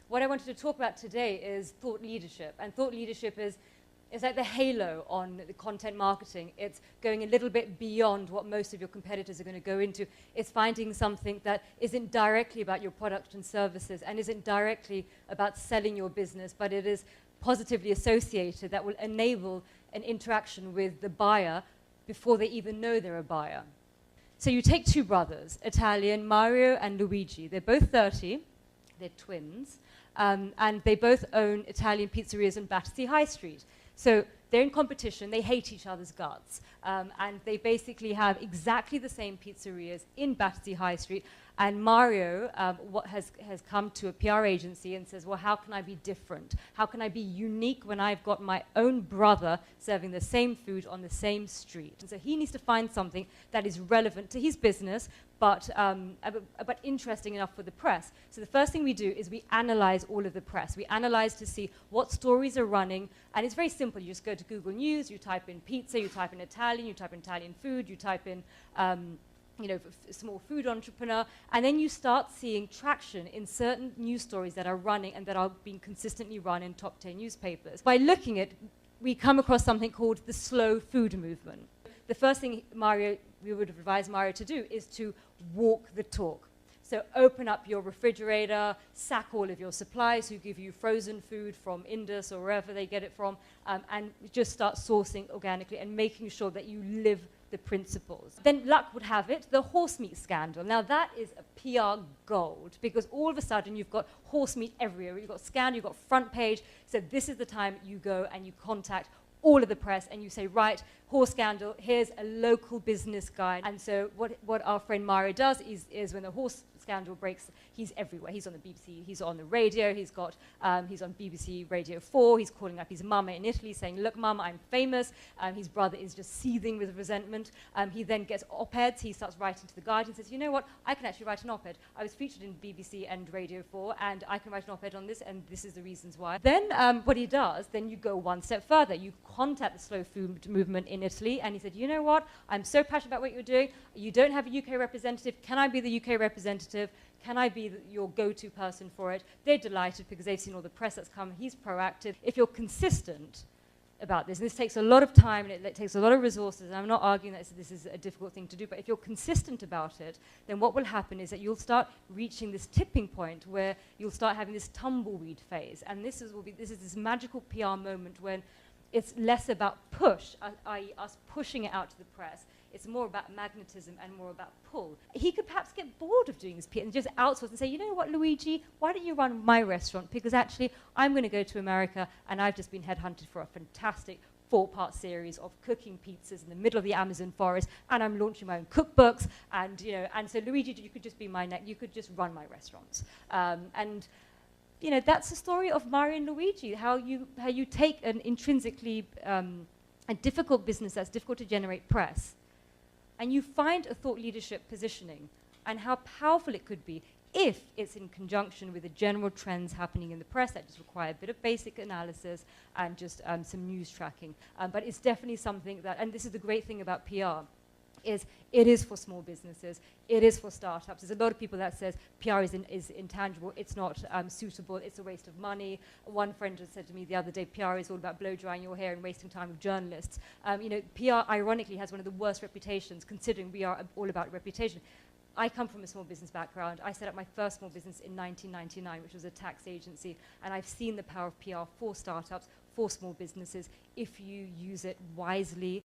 what I wanted to talk about today is thought leadership. And thought leadership is like the halo on the content marketing. It's going a little bit beyond what most of your competitors are going to go into. It's finding something that isn't directly about your product and services and isn't directly about selling your business, but it is positively associated that will enable an interaction with the buyer before they even know they're a buyer. So you take two brothers, Italian, Mario and Luigi. They're both 30. They're twins. And they both own Italian pizzerias in Battersea High Street. So they're in competition, they hate each other's guts, and they basically have exactly the same pizzerias in Battersea High Street, and Mario has come to a PR agency and says, well, how can I be different? How can I be unique when I've got my own brother serving the same food on the same street? And so he needs to find something that is relevant to his business, but interesting enough for the press. So the first thing we do is we analyze all of the press. We analyze to see what stories are running, and it's very simple. You just go to Google News, you type in pizza, you type in Italian, you type in Italian food, you type in small food entrepreneur, and then you start seeing traction in certain news stories that are running and that are being consistently run in top 10 newspapers. By looking at, we come across something called the slow food movement. The first thing we would advise Mario to do is to walk the talk. So open up your refrigerator, sack all of your suppliers who give you frozen food from Indus or wherever they get it from, and just start sourcing organically and making sure that you live the principles. Then luck would have it, the horse meat scandal. Now that is a PR gold, because all of a sudden you've got horse meat everywhere. You've got scandal, you've got front page. So this is the time you go and you contact all of the press and you say, right, horse scandal, here's a local business guy. And so what our friend Mario does is when the horse scandal breaks, he's everywhere. He's on the BBC, he's on the radio, he's on BBC Radio 4, he's calling up his mama in Italy saying, look, mama, I'm famous. His brother is just seething with resentment. He then gets op-eds, he starts writing to the Guardian, says, you know what, I can actually write an op-ed. I was featured in BBC and Radio 4, and I can write an op-ed on this, and this is the reasons why. Then what he does, then you go one step further. You contact the slow food movement in Italy, and he said, you know what, I'm so passionate about what you're doing. You don't have a UK representative. Can I be the UK representative? Can I be your go-to person for it? They're delighted because they've seen all the press that's come. He's proactive. If you're consistent about this, and this takes a lot of time and it takes a lot of resources, and I'm not arguing that this is a difficult thing to do, but if you're consistent about it, then what will happen is that you'll start reaching this tipping point where you'll start having this tumbleweed phase. And this is this magical PR moment when it's less about push, i.e. us pushing it out to the press. It's more about magnetism and more about pull. He could perhaps get bored of doing this PR and just outsource and say, you know what, Luigi, why don't you run my restaurant? Because actually, I'm going to go to America, and I've just been headhunted for a fantastic 4-part series of cooking pizzas in the middle of the Amazon forest, and I'm launching my own cookbooks, and so Luigi, you could just be my neck. You could just run my restaurants. That's the story of Mario and Luigi, how you take an intrinsically a difficult business that's difficult to generate press, and you find a thought leadership positioning and how powerful it could be if it's in conjunction with the general trends happening in the press that just require a bit of basic analysis and just some news tracking. But it's definitely something that, and this is the great thing about PR, is it is for small businesses, it is for startups. There's a lot of people that says PR is intangible, it's not suitable, it's a waste of money. One friend just said to me the other day, PR is all about blow drying your hair and wasting time with journalists. PR ironically has one of the worst reputations, considering we are all about reputation. I come from a small business background. I set up my first small business in 1999, which was a tax agency, and I've seen the power of PR for startups, for small businesses, if you use it wisely.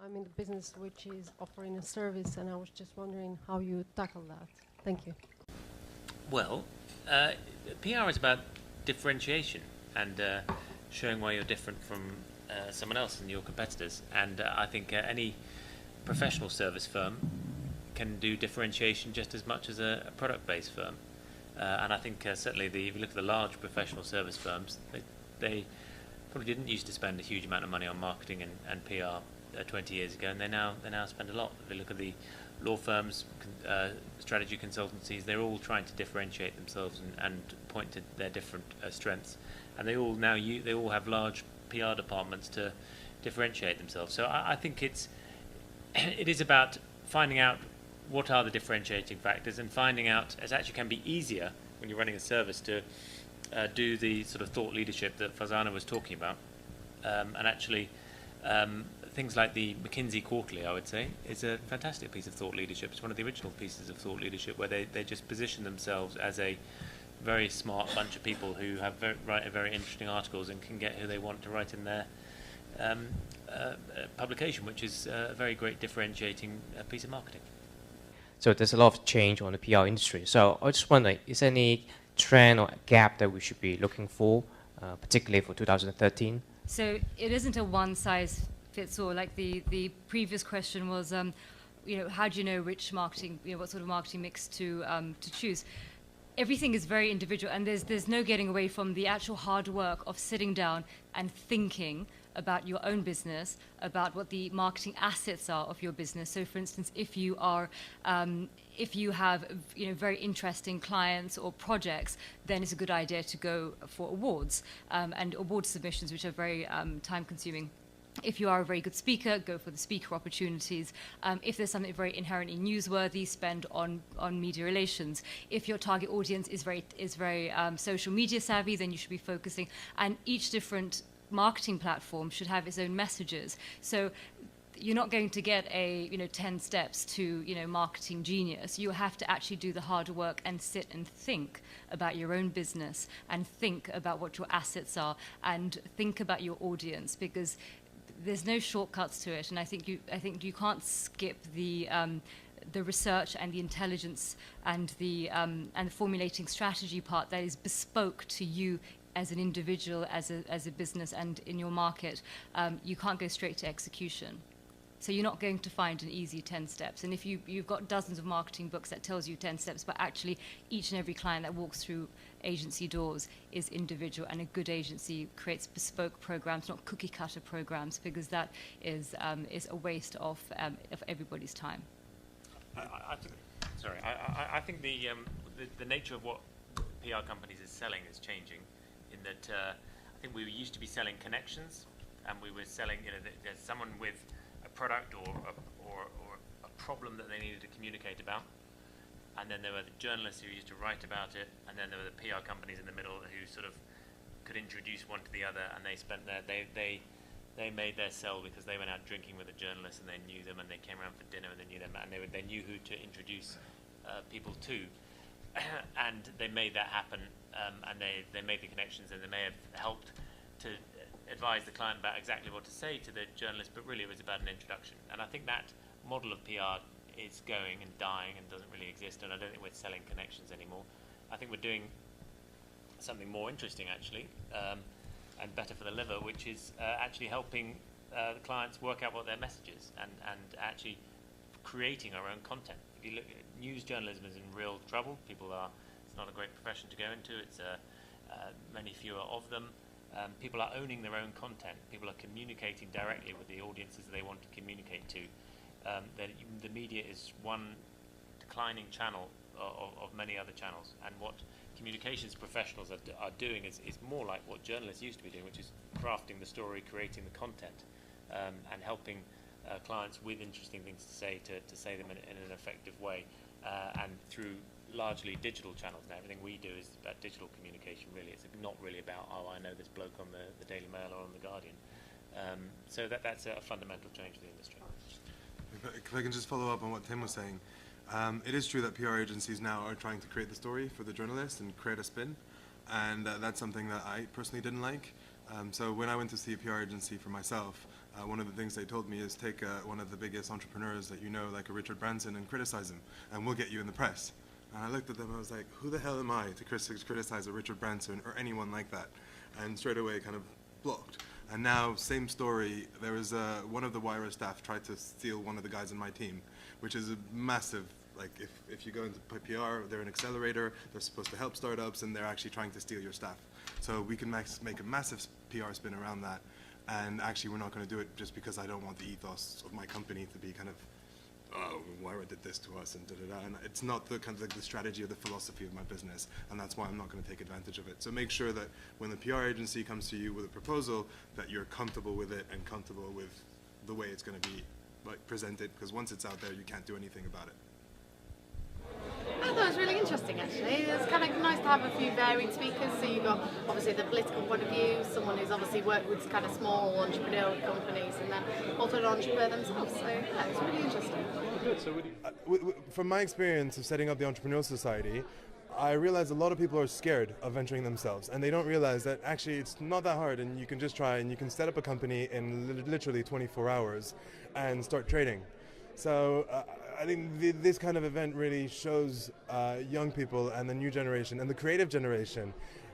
I'm in the business which is offering a service, and I was just wondering how you tackle that. Thank you. Well, PR is about differentiation and showing why you're different from someone else and your competitors. And I think any professional service firm can do differentiation just as much as a product-based firm. And I think certainly if you look at the large professional service firms, they probably didn't used to spend a huge amount of money on marketing and PR 20 years ago, and they now spend a lot. If you look at the law firms, strategy consultancies, they're all trying to differentiate themselves and point to their different strengths, and they all have large PR departments to differentiate themselves. So I think it is about finding out what are the differentiating factors, and finding out it actually can be easier when you're running a service to do the sort of thought leadership that Farzana was talking about. And actually, things like the McKinsey Quarterly, I would say, is a fantastic piece of thought leadership. It's one of the original pieces of thought leadership where they just position themselves as a very smart bunch of people who have write very interesting articles and can get who they want to write in their publication, which is a very great differentiating piece of marketing. So there's a lot of change on the PR industry. So I was just wondering, is there any trend or gap that we should be looking for, particularly for 2013? So it isn't a one-size-fits-all. Like the previous question was, how do you know which marketing, what sort of marketing mix to choose? Everything is very individual, and there's no getting away from the actual hard work of sitting down and thinking about your own business, about what the marketing assets are of your business. So, for instance, if you have very interesting clients or projects, then it's a good idea to go for awards and award submissions, which are very time-consuming. If you are a very good speaker, go for the speaker opportunities. If there's something very inherently newsworthy, spend on media relations. If your target audience is very social media savvy, then you should be focusing. And each different marketing platform should have its own messages. So you're not going to get a 10 steps to marketing genius. You have to actually do the hard work and sit and think about your own business and think about what your assets are and think about your audience, because there's no shortcuts to it. And I think you can't skip the research and the intelligence and the formulating strategy part that is bespoke to you as an individual, as a business, and in your market. You can't go straight to execution. So you're not going to find an easy 10 steps. And if you've got dozens of marketing books that tells you 10 steps, but actually each and every client that walks through agency doors is individual, and a good agency creates bespoke programs, not cookie cutter programs, because that is a waste of everybody's time. I think the nature of what PR companies is selling is changing, in that I think we used to be selling connections, and we were selling, there's someone with a product or a problem that they needed to communicate about, and then there were the journalists who used to write about it, and then there were the PR companies in the middle who sort of could introduce one to the other, and they made their sell because they went out drinking with a journalist and they knew them, and they came around for dinner and they knew them, and they knew who to introduce people to. And they made that happen, and they made the connections, and they may have helped to advise the client about exactly what to say to the journalist, but really it was about an introduction. And I think that model of PR is going and dying and doesn't really exist, and I don't think we're selling connections anymore. I think we're doing something more interesting, actually, and better for the liver, which is actually helping the clients work out what their message is, and actually creating our own content. If you look at news journalism, is in real trouble. It's not a great profession to go into. It's many fewer of them. People are owning their own content. People are communicating directly with the audiences they want to communicate to. The media is one declining channel of many other channels, and what communications professionals are doing is more like what journalists used to be doing, which is crafting the story, creating the content, and helping clients with interesting things to say them in an effective way, and through largely digital channels. Now everything we do is about digital communication, really. It's not really about, I know this bloke on the Daily Mail or on the Guardian. So that's a fundamental change in the industry. If I can just follow up on what Tim was saying, it is true that PR agencies now are trying to create the story for the journalist and create a spin, and that's something that I personally didn't like. So when I went to see a PR agency for myself, one of the things they told me is take one of the biggest entrepreneurs that you know, like a Richard Branson, and criticize him, and we'll get you in the press. And I looked at them and I was like, who the hell am I to criticize a Richard Branson or anyone like that? And straight away kind of blocked. And now, same story, there was one of the Wire staff tried to steal one of the guys in my team, which is a massive, like if you go into PR, they're an accelerator, they're supposed to help startups, and they're actually trying to steal your staff. So we can make a massive PR spin around that, and actually we're not going to do it just because I don't want the ethos of my company to be kind of, oh, Wire did this to us, and da-da-da. And it's not the kind of like the strategy or the philosophy of my business, and that's why I'm not going to take advantage of it. So make sure that when the PR agency comes to you with a proposal, that you're comfortable with it and comfortable with the way it's going to be like presented, because once it's out there, you can't do anything about it. interesting actually. It's kind of nice to have a few varied speakers. So you've got obviously the political point of view, someone who's obviously worked with kind of small entrepreneurial companies, and then also an entrepreneur themselves. So yeah, it's really interesting. Good. So From my experience of setting up the Entrepreneurial Society, I realize a lot of people are scared of venturing themselves, and they don't realize that actually it's not that hard, and you can just try, and you can set up a company in literally 24 hours and start trading. So I think this kind of event really shows young people and the new generation and the creative generation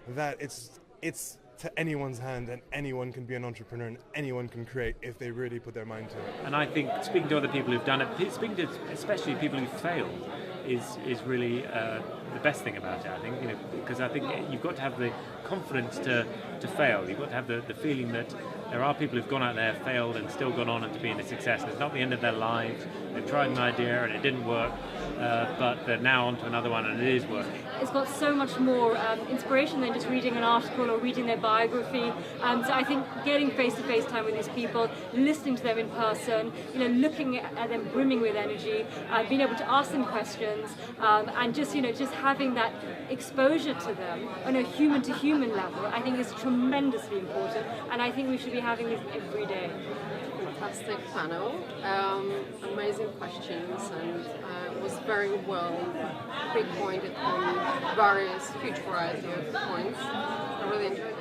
that it's to anyone's hand, and anyone can be an entrepreneur and anyone can create if they really put their mind to it. And I think speaking to other people who've done it, speaking to especially people who've failed, is really the best thing about it. I think, because I think you've got to have the confidence to fail. You've got to have the feeling that there are people who've gone out there, failed, and still gone on and to being a success. And it's not the end of their lives. They've tried an idea and it didn't work, but they're now on to another one and it is working. It's got so much more inspiration than just reading an article or reading their biography. So I think getting face-to-face time with these people, listening to them in person, looking at them brimming with energy, being able to ask them questions, and just having that exposure to them on a human-to-human level, I think is tremendously important. And I think we should be having this every day. Fantastic panel, amazing questions, and was very well pinpointed on huge variety of points. I really enjoyed it.